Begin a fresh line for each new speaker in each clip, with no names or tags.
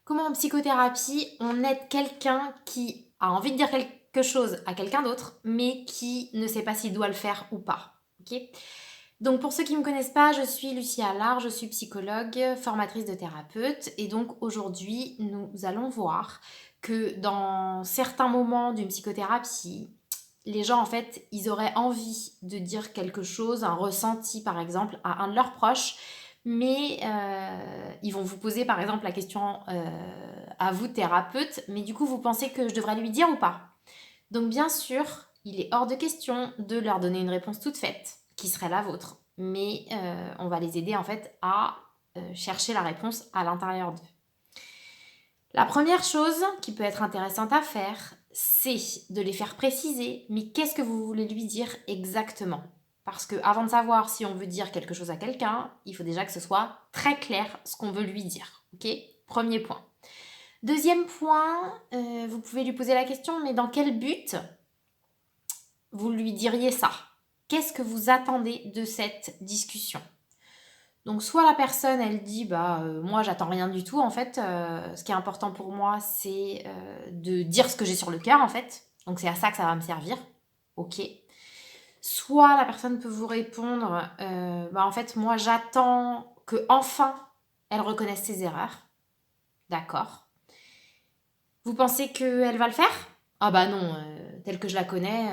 Comment en psychothérapie, on aide quelqu'un qui a envie de dire quelque chose à quelqu'un d'autre, mais qui ne sait pas s'il doit le faire ou pas. Ok. Donc pour ceux qui ne me connaissent pas, je suis Lucie Allard, je suis psychologue, formatrice de thérapeute. Et donc aujourd'hui, nous allons voir que dans certains moments d'une psychothérapie, les gens en fait, ils auraient envie de dire quelque chose, un ressenti par exemple, à un de leurs proches, mais ils vont vous poser par exemple la question à vous, thérapeute, mais du coup vous pensez que je devrais lui dire ou pas? Donc bien sûr, il est hors de question de leur donner une réponse toute faite, qui serait la vôtre, mais on va les aider en fait à chercher la réponse à l'intérieur d'eux. La première chose qui peut être intéressante à faire, c'est de les faire préciser, mais qu'est-ce que vous voulez lui dire exactement? Parce que avant de savoir si on veut dire quelque chose à quelqu'un, il faut déjà que ce soit très clair ce qu'on veut lui dire. Ok? Premier point. Deuxième point, vous pouvez lui poser la question, mais dans quel but vous lui diriez ça? Qu'est-ce que vous attendez de cette discussion? Donc soit la personne, elle dit, moi j'attends rien du tout, en fait, ce qui est important pour moi, c'est de dire ce que j'ai sur le cœur, en fait. Donc c'est à ça que ça va me servir. Ok. Soit la personne peut vous répondre, en fait, moi j'attends que enfin elle reconnaisse ses erreurs. D'accord. Vous pensez qu'elle va le faire? Ah bah non, telle que je la connais,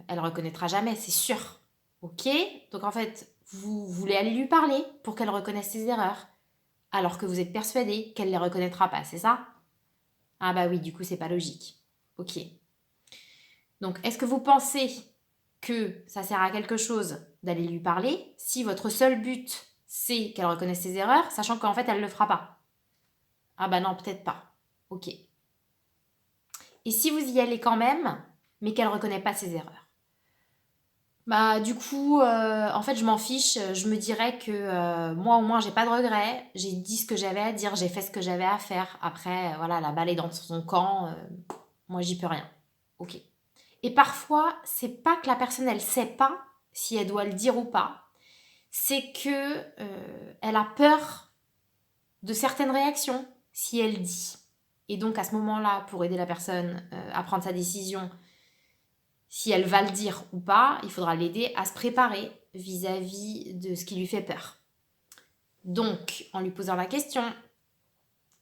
elle reconnaîtra jamais, c'est sûr. Ok. Donc en fait, vous voulez aller lui parler pour qu'elle reconnaisse ses erreurs, alors que vous êtes persuadé qu'elle les reconnaîtra pas, c'est ça? Ah bah oui, du coup c'est pas logique. Ok. Donc est-ce que vous pensez que ça sert à quelque chose d'aller lui parler si votre seul but c'est qu'elle reconnaisse ses erreurs, sachant qu'en fait elle le fera pas? Ah bah non, peut-être pas. Ok. Et si vous y allez quand même, mais qu'elle reconnaît pas ses erreurs? Bah du coup, en fait je m'en fiche, je me dirais que moi au moins j'ai pas de regrets, j'ai dit ce que j'avais à dire, j'ai fait ce que j'avais à faire. Après, voilà, la balle est dans son camp, moi j'y peux rien. Ok. Et parfois, c'est pas que la personne elle sait pas si elle doit le dire ou pas, c'est que elle a peur de certaines réactions si elle dit. Et donc à ce moment-là, pour aider la personne à prendre sa décision, si elle va le dire ou pas, il faudra l'aider à se préparer vis-à-vis de ce qui lui fait peur. Donc, en lui posant la question,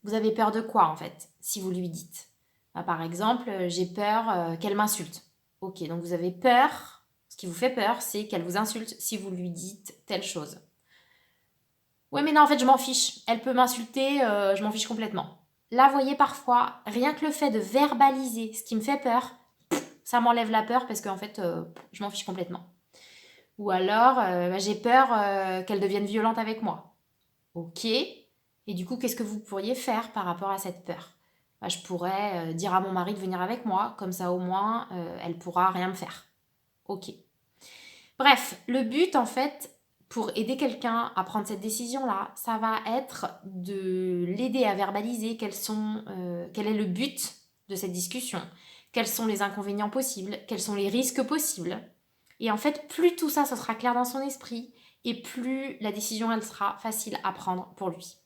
vous avez peur de quoi en fait, si vous lui dites? Par exemple, j'ai peur qu'elle m'insulte. Ok, donc vous avez peur, ce qui vous fait peur, c'est qu'elle vous insulte si vous lui dites telle chose. Ouais, mais non, en fait, je m'en fiche. Elle peut m'insulter, je m'en fiche complètement. Là, vous voyez, parfois, rien que le fait de verbaliser ce qui me fait peur, ça m'enlève la peur parce qu'en fait, je m'en fiche complètement. Ou alors, j'ai peur qu'elle devienne violente avec moi. Ok. Et du coup, qu'est-ce que vous pourriez faire par rapport à cette peur? Je pourrais dire à mon mari de venir avec moi, comme ça au moins, elle pourra rien me faire. Ok. Bref, le but en fait, pour aider quelqu'un à prendre cette décision-là, ça va être de l'aider à verbaliser quel est le but de cette discussion, quels sont les inconvénients possibles, quels sont les risques possibles. Et en fait, plus tout ça, ça sera clair dans son esprit, et plus la décision, elle sera facile à prendre pour lui.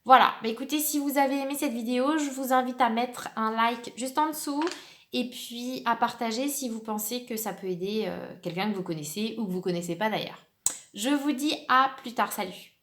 Voilà, écoutez, si vous avez aimé cette vidéo, je vous invite à mettre un like juste en dessous et puis à partager si vous pensez que ça peut aider quelqu'un que vous connaissez ou que vous ne connaissez pas d'ailleurs. Je vous dis à plus tard, salut!